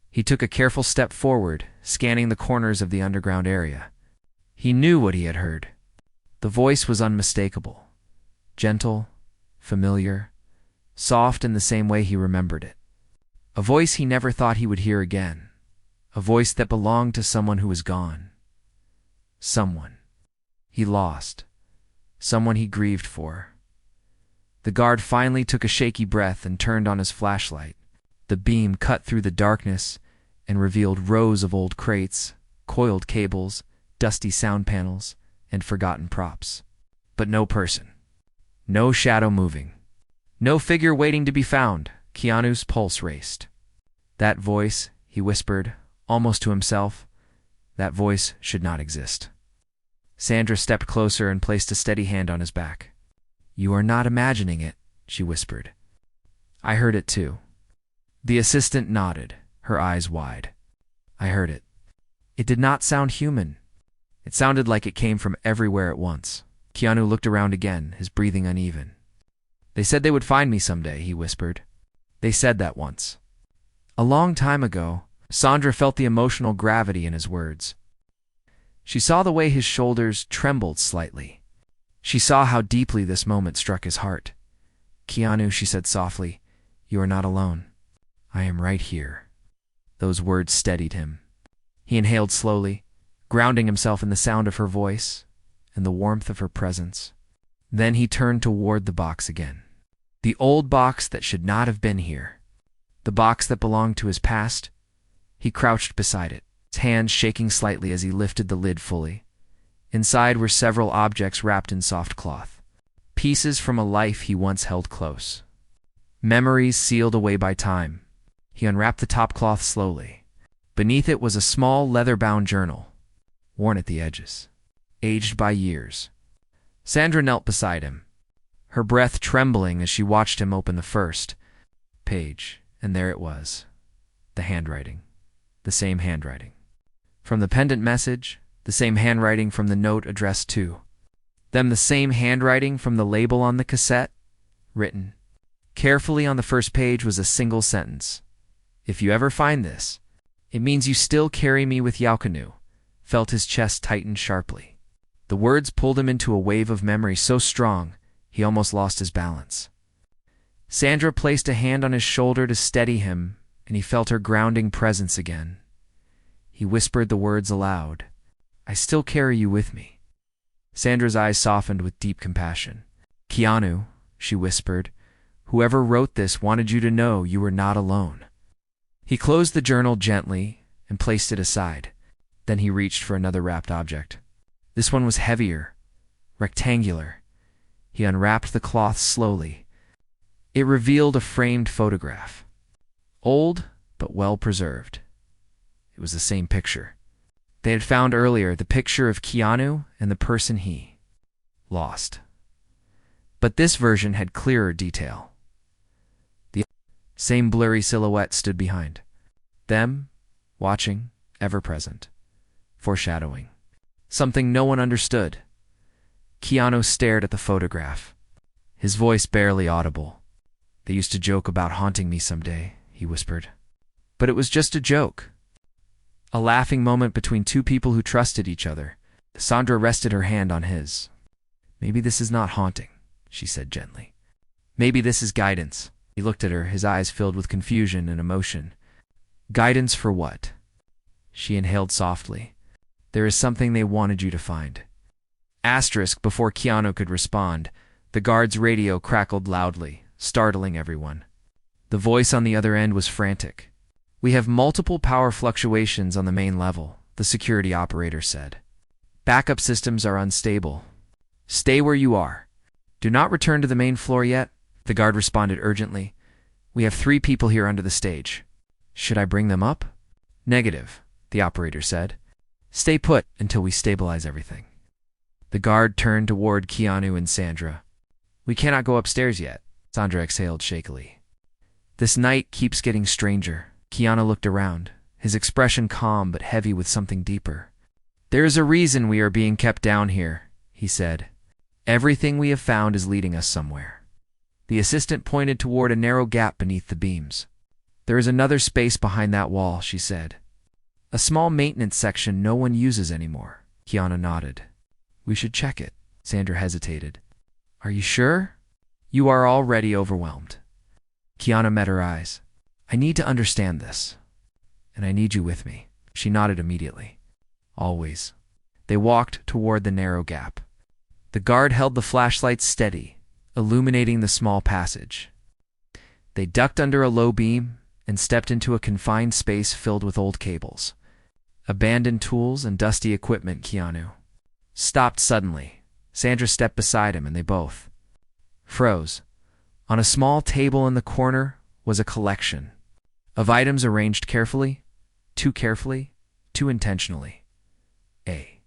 Speaker 2: He took a careful step forward, scanning the corners of the underground area. He knew what he had heard. The voice was unmistakable. Gentle, familiar, soft in the same way he remembered it. A voice he never thought he would hear again. A voice that belonged to someone who was gone. Someone he lost. Someone he grieved for. The guard finally took a shaky breath and turned on his flashlight. The beam cut through the darkness and revealed rows of old crates, coiled cables, dusty sound panels, and forgotten props. But no person. No shadow moving. No figure waiting to be found. Keanu's pulse raced. That voice, he whispered, almost to himself, that voice should not exist. Sandra stepped closer and placed a steady hand on his back. You are not imagining it, she whispered. I heard it too. The assistant nodded, her eyes wide. I heard it. It did not sound human. It sounded like it came from everywhere at once. Keanu looked around again, his breathing uneven. They said they would find me someday, he whispered. They said that once. A long time ago. Sandra felt the emotional gravity in his words. She saw the way his shoulders trembled slightly. She saw how deeply this moment struck his heart. Keanu, she said softly, you are not alone. I am right here. Those words steadied him. He inhaled slowly, grounding himself in the sound of her voice and the warmth of her presence. Then he turned toward the box again. The old box that should not have been here. The box that belonged to his past. He crouched beside it, his hands shaking slightly as he lifted the lid fully. Inside were several objects wrapped in soft cloth. Pieces from a life he once held close. Memories sealed away by time. He unwrapped the top cloth slowly. Beneath it was a small leather-bound journal, worn at the edges, aged by years. Sandra knelt beside him, her breath trembling as she watched him open the first page, and there it was, the handwriting. The same handwriting. From the pendant message, the same handwriting from the note addressed to. Then the same handwriting from the label on the cassette, written. Carefully on the first page was a single sentence. If you ever find this, it means you still carry me with Keanu. Felt his chest tighten sharply. The words pulled him into a wave of memory so strong, he almost lost his balance. Sandra placed a hand on his shoulder to steady him, and he felt her grounding presence again. He whispered the words aloud. I still carry you with me. Sandra's eyes softened with deep compassion. Keanu, she whispered, whoever wrote this wanted you to know you were not alone. He closed the journal gently and placed it aside. Then he reached for another wrapped object. This one was heavier, rectangular. He unwrapped the cloth slowly. It revealed a framed photograph. Old, but well preserved. It was the same picture. They had found earlier the picture of Keanu and the person he lost. But this version had clearer detail. The same blurry silhouette stood behind. Them, watching, ever present. Foreshadowing. Something no one understood. Keanu stared at the photograph, his voice barely audible. They used to joke about haunting me someday, he whispered. But it was just a joke. A laughing moment between two people who trusted each other. Sandra rested her hand on his. Maybe this is not haunting, she said gently. Maybe this is guidance. He looked at her, his eyes filled with confusion and emotion. Guidance for what? She inhaled softly. There is something they wanted you to find. Asterisk before Keanu could respond, the guard's radio crackled loudly, startling everyone. The voice on the other end was frantic. We have multiple power fluctuations on the main level, the security operator said. Backup systems are unstable. Stay where you are. Do not return to the main floor yet, the guard responded urgently. We have 3 people here under the stage. Should I bring them up? Negative, the operator said. Stay put until we stabilize everything. The guard turned toward Keanu and Sandra. We cannot go upstairs yet, Sandra exhaled shakily. This night keeps getting stranger. Keanu looked around, his expression calm but heavy with something deeper. "There is a reason we are being kept down here," he said. "Everything we have found is leading us somewhere." The assistant pointed toward a narrow gap beneath the beams. "There is another space behind that wall," she said. "A small maintenance section no one uses anymore." Keanu nodded. "We should check it." Sandra hesitated. "Are you sure?" "You are already overwhelmed." Keanu met her eyes. "I need to understand this, and I need you with me." She nodded immediately. "Always." They walked toward the narrow gap. The guard held the flashlight steady, illuminating the small passage. They ducked under a low beam and stepped into a confined space filled with old cables, abandoned tools, and dusty equipment. Keanu stopped suddenly. Sandra stepped beside him, and they both froze. On a small table in the corner was a collection of items arranged carefully, too intentionally. A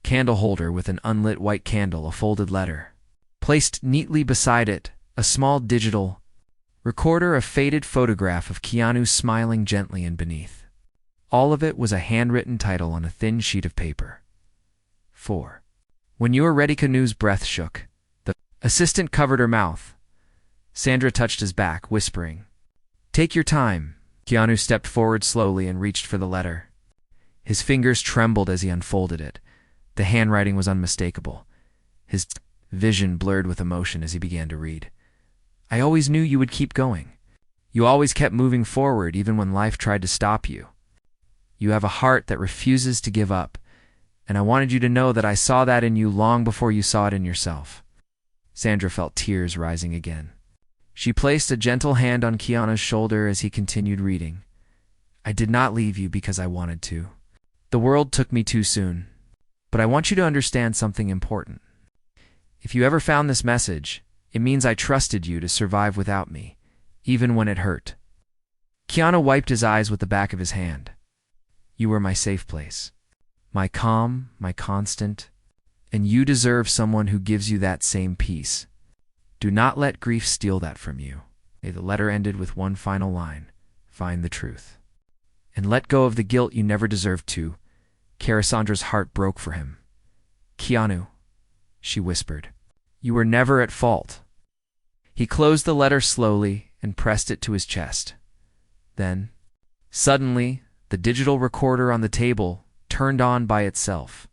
Speaker 2: candle holder with an unlit white candle, a folded letter. Placed neatly beside it, a small digital recorder, a faded photograph of Keanu smiling gently, and beneath all of it was a handwritten title on a thin sheet of paper. 4. "When you are ready." Keanu's breath shook. The assistant covered her mouth. Sandra touched his back, whispering, "Take your time." Keanu stepped forward slowly and reached for the letter. His fingers trembled as he unfolded it. The handwriting was unmistakable. His vision blurred with emotion as he began to read. "I always knew you would keep going. You always kept moving forward even when life tried to stop you. You have a heart that refuses to give up, and I wanted you to know that I saw that in you long before you saw it in yourself." Sandra felt tears rising again. She placed a gentle hand on Keanu's shoulder as he continued reading. "I did not leave you because I wanted to. The world took me too soon. But I want you to understand something important. If you ever found this message, it means I trusted you to survive without me, even when it hurt." Keanu wiped his eyes with the back of his hand. "You were my safe place, my calm, my constant, and you deserve someone who gives you that same peace. Do not let grief steal that from you." The letter ended with one final line: "Find the truth, and let go of the guilt you never deserved to." Sandra's heart broke for him. "Keanu," she whispered, "you were never at fault." He closed the letter slowly and pressed it to his chest. Then, suddenly, the digital recorder on the table turned on by itself.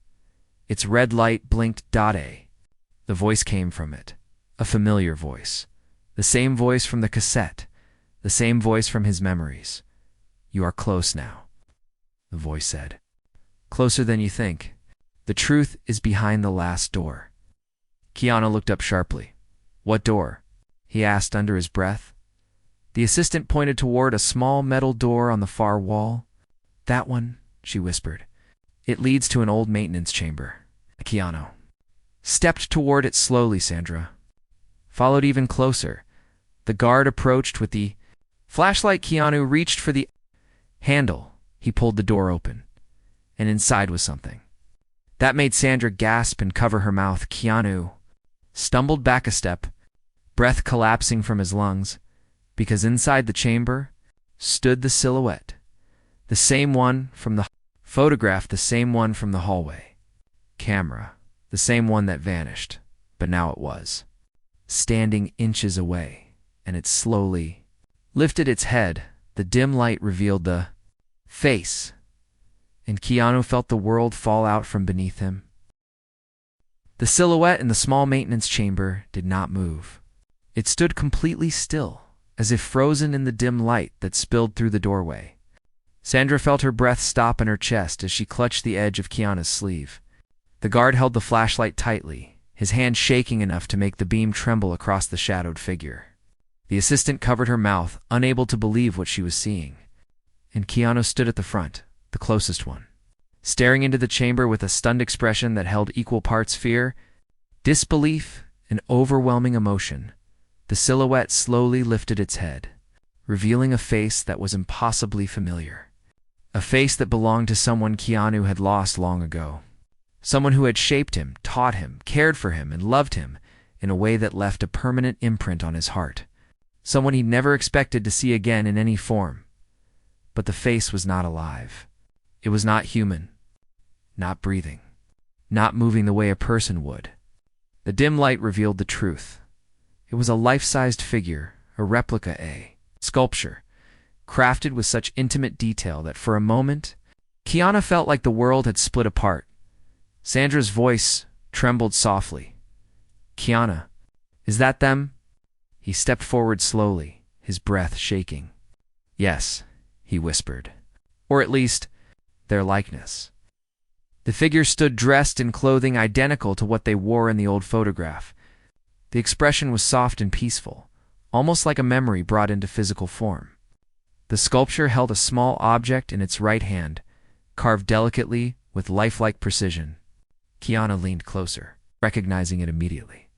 Speaker 2: Its red light blinked. The voice came from it, a familiar voice, the same voice from the cassette, the same voice from his memories. "You are close now," the voice said. "Closer than you think. The truth is behind the last door." Keanu looked up sharply. "What door?" he asked under his breath. The assistant pointed toward a small metal door on the far wall. "That one," she whispered. "It leads to an old maintenance chamber." Keanu stepped toward it slowly. Sandra followed even closer. The guard approached with the flashlight. Keanu reached for the handle. He pulled the door open, and inside was something that made Sandra gasp and cover her mouth. Keanu stumbled back a step, breath collapsing from his lungs, because inside the chamber stood the silhouette, the same one from the photograph, the same one from the hallway camera, the same one that vanished, but now it was standing inches away, and it slowly lifted its head. The dim light revealed the face, and Keanu felt the world fall out from beneath him. The silhouette in the small maintenance chamber did not move. It stood completely still, as if frozen in the dim light that spilled through the doorway. Sandra felt her breath stop in her chest as she clutched the edge of Keanu's sleeve. The guard held the flashlight tightly, his hand shaking enough to make the beam tremble across the shadowed figure. The assistant covered her mouth, unable to believe what she was seeing. And Keanu stood at the front, the closest one, staring into the chamber with a stunned expression that held equal parts fear, disbelief, and overwhelming emotion. The silhouette slowly lifted its head, revealing a face that was impossibly familiar. A face that belonged to someone Keanu had lost long ago. Someone who had shaped him, taught him, cared for him, and loved him in a way that left a permanent imprint on his heart. Someone he never expected to see again in any form. but the face was not alive. It was not human, not breathing, not moving the way a person would. The dim light revealed the truth. It was a life-sized figure, a replica, a sculpture, crafted with such intimate detail that for a moment, Keanu felt like the world had split apart. Sandra's voice trembled softly. "Keanu, is that them?" He stepped forward slowly, his breath shaking. "Yes," he whispered. "Or at least, their likeness." The figure stood dressed in clothing identical to what they wore in the old photograph. The expression was soft and peaceful, almost like a memory brought into physical form. The sculpture held a small object in its right hand, carved delicately with lifelike precision. Keanu leaned closer, recognizing it immediately.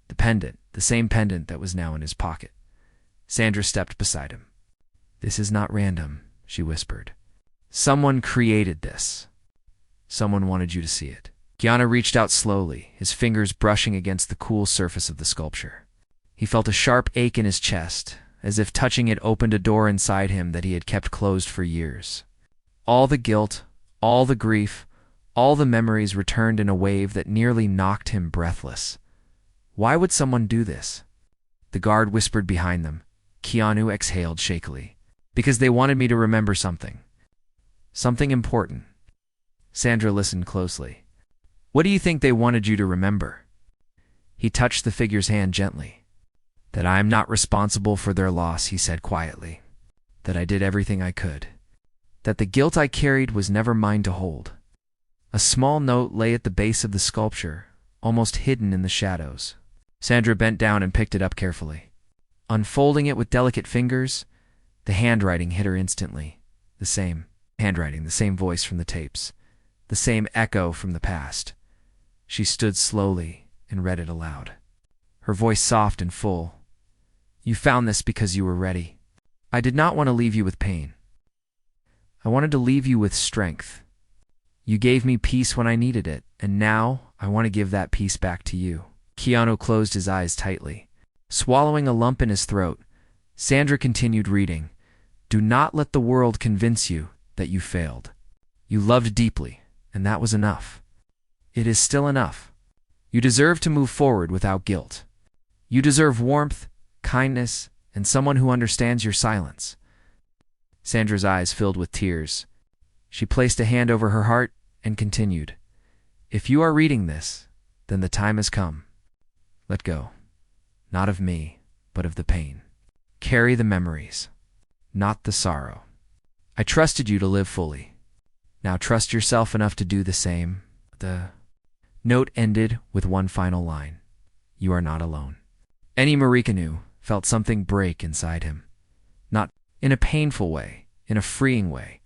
Speaker 2: The pendant, the same pendant that was now in his pocket. Sandra stepped beside him. "This is not random," she whispered. "Someone created this. Someone wanted you to see it." Keanu reached out slowly, his fingers brushing against the cool surface of the sculpture. He felt a sharp ache in his chest, as if touching it opened a door inside him that he had kept closed for years. All the guilt, all the grief, all the memories returned in a wave that nearly knocked him breathless. Why would someone do this? The guard whispered behind them. Keanu exhaled shakily. "Because they wanted me to remember something. Something important." Sandra listened closely. "What do you think they wanted you to remember?" He touched the figure's hand gently. "That I am not responsible for their loss," he said quietly. "That I did everything I could. That the guilt I carried was never mine to hold." A small note lay at the base of the sculpture, almost hidden in the shadows. Sandra bent down and picked it up carefully. Unfolding it with delicate fingers, the handwriting hit her instantly. The same handwriting, the same voice from the tapes, the same echo from the past. She stood slowly and read it aloud. Her voice soft and full. "You found this because you were ready. I did not want to leave you with pain. I wanted to leave you with strength. You gave me peace when I needed it, and now I want to give that peace back to you." Keanu closed his eyes tightly. Swallowing a lump in his throat, Sandra continued reading. "Do not let the world convince you that you failed. You loved deeply, and that was enough. It is still enough. You deserve to move forward without guilt. You deserve warmth, kindness, and someone who understands your silence." Sandra's eyes filled with tears. She placed a hand over her heart and continued. "If you are reading this, then the time has come. Let go. Not of me, but of the pain. Carry the memories, not the sorrow. I trusted you to live fully. Now trust yourself enough to do the same." The note ended with one final line. "You are not alone." Eni Marikanu felt something break inside him. Not in a painful way, in a freeing way.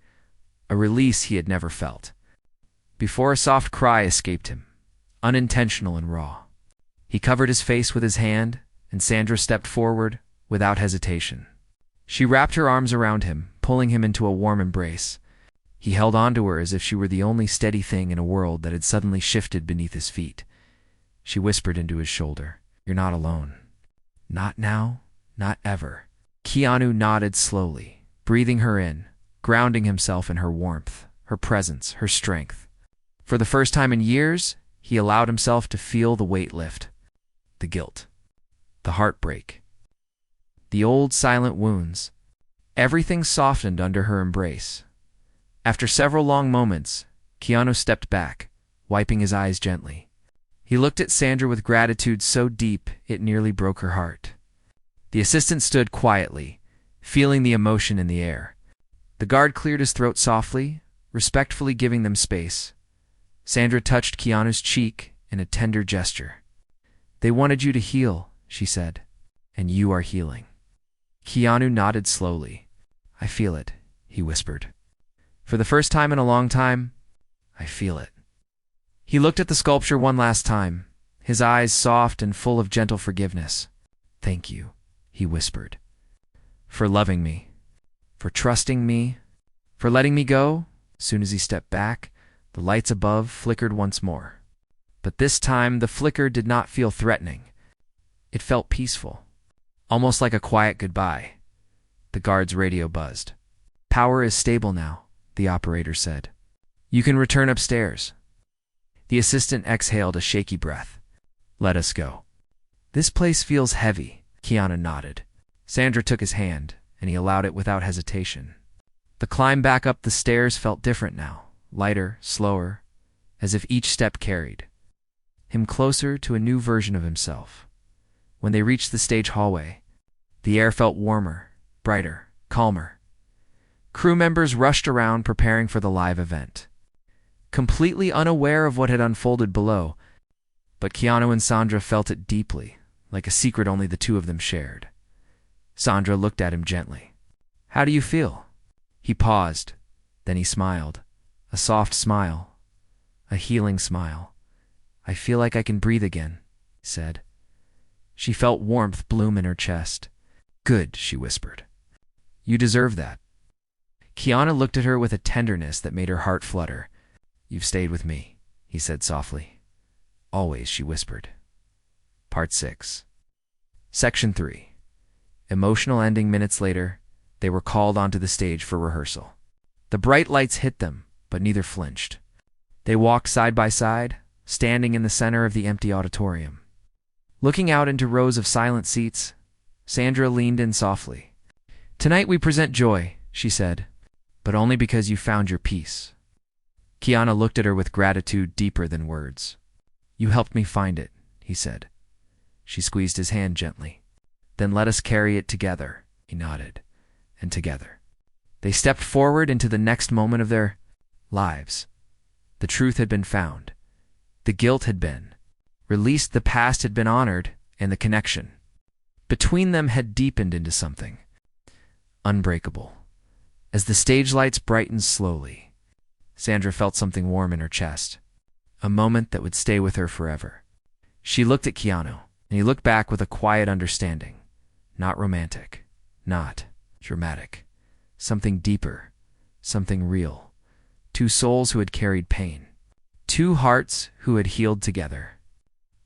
Speaker 2: A release he had never felt. Before a soft cry escaped him, unintentional and raw. He covered his face with his hand, and Sandra stepped forward without hesitation. She wrapped her arms around him, pulling him into a warm embrace. He held on to her as if she were the only steady thing in a world that had suddenly shifted beneath his feet. She whispered into his shoulder, "You're not alone. Not now, not ever." Keanu nodded slowly, breathing her in, grounding himself in her warmth, her presence, her strength. For the first time in years, he allowed himself to feel the weight lift. The guilt. The heartbreak. The old silent wounds. Everything softened under her embrace. After several long moments, Keanu stepped back, wiping his eyes gently. He looked at Sandra with gratitude so deep it nearly broke her heart. The assistant stood quietly, feeling the emotion in the air. The guard cleared his throat softly, respectfully giving them space. Sandra touched Keanu's cheek in a tender gesture. "They wanted you to heal," she said, "and you are healing." Keanu nodded slowly. "I feel it," he whispered. "For the first time in a long time, I feel it." He looked at the sculpture one last time, his eyes soft and full of gentle forgiveness. "Thank you," he whispered, "for loving me, for trusting me, for letting me go." As soon as he stepped back, the lights above flickered once more. But this time, the flicker did not feel threatening. It felt peaceful, almost like a quiet goodbye. The guard's radio buzzed. Power is stable now, the operator said. You can return upstairs. The assistant exhaled a shaky breath. Let us go. This place feels heavy, Keanu nodded. Sandra took his hand, and he allowed it without hesitation. The climb back up the stairs felt different now, lighter, slower, as if each step carried him closer to a new version of himself. When they reached the stage hallway, the air felt warmer, brighter, calmer. Crew members rushed around preparing for the live event, completely unaware of what had unfolded below, but Keanu and Sandra felt it deeply, like a secret only the two of them shared. Sandra looked at him gently. How do you feel? He paused, then he smiled. A soft smile, a healing smile. I feel like I can breathe again, he said. She felt warmth bloom in her chest. Good, she whispered. You deserve that. Keanu looked at her with a tenderness that made her heart flutter. You've stayed with me, he said softly. Always, she whispered. Part 6. Section 3. Emotional ending. Minutes later, they were called onto the stage for rehearsal. The bright lights hit them, but neither flinched. They walked side by side, standing in the center of the empty auditorium. Looking out into rows of silent seats, Sandra leaned in softly. Tonight we present joy, she said, but only because you found your peace. Keanu looked at her with gratitude deeper than words. You helped me find it, he said. She squeezed his hand gently. Then let us carry it together, he nodded, and together. They stepped forward into the next moment of their lives. The truth had been found. The guilt had been released, the past had been honored, and the connection between them had deepened into something unbreakable. As the stage lights brightened slowly, Sandra felt something warm in her chest, a moment that would stay with her forever. She looked at Keanu, and he looked back with a quiet understanding. Not romantic, not dramatic. Something deeper, something real. Two souls who had carried pain. Two hearts who had healed together.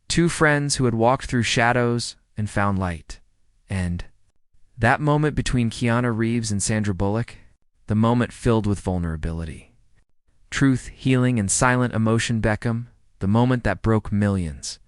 Speaker 2: Two friends who had walked through shadows and found light. And that moment between Keanu Reeves and Sandra Bullock, the moment filled with vulnerability. Truth, healing, and silent emotion. Beckham, the moment that broke millions.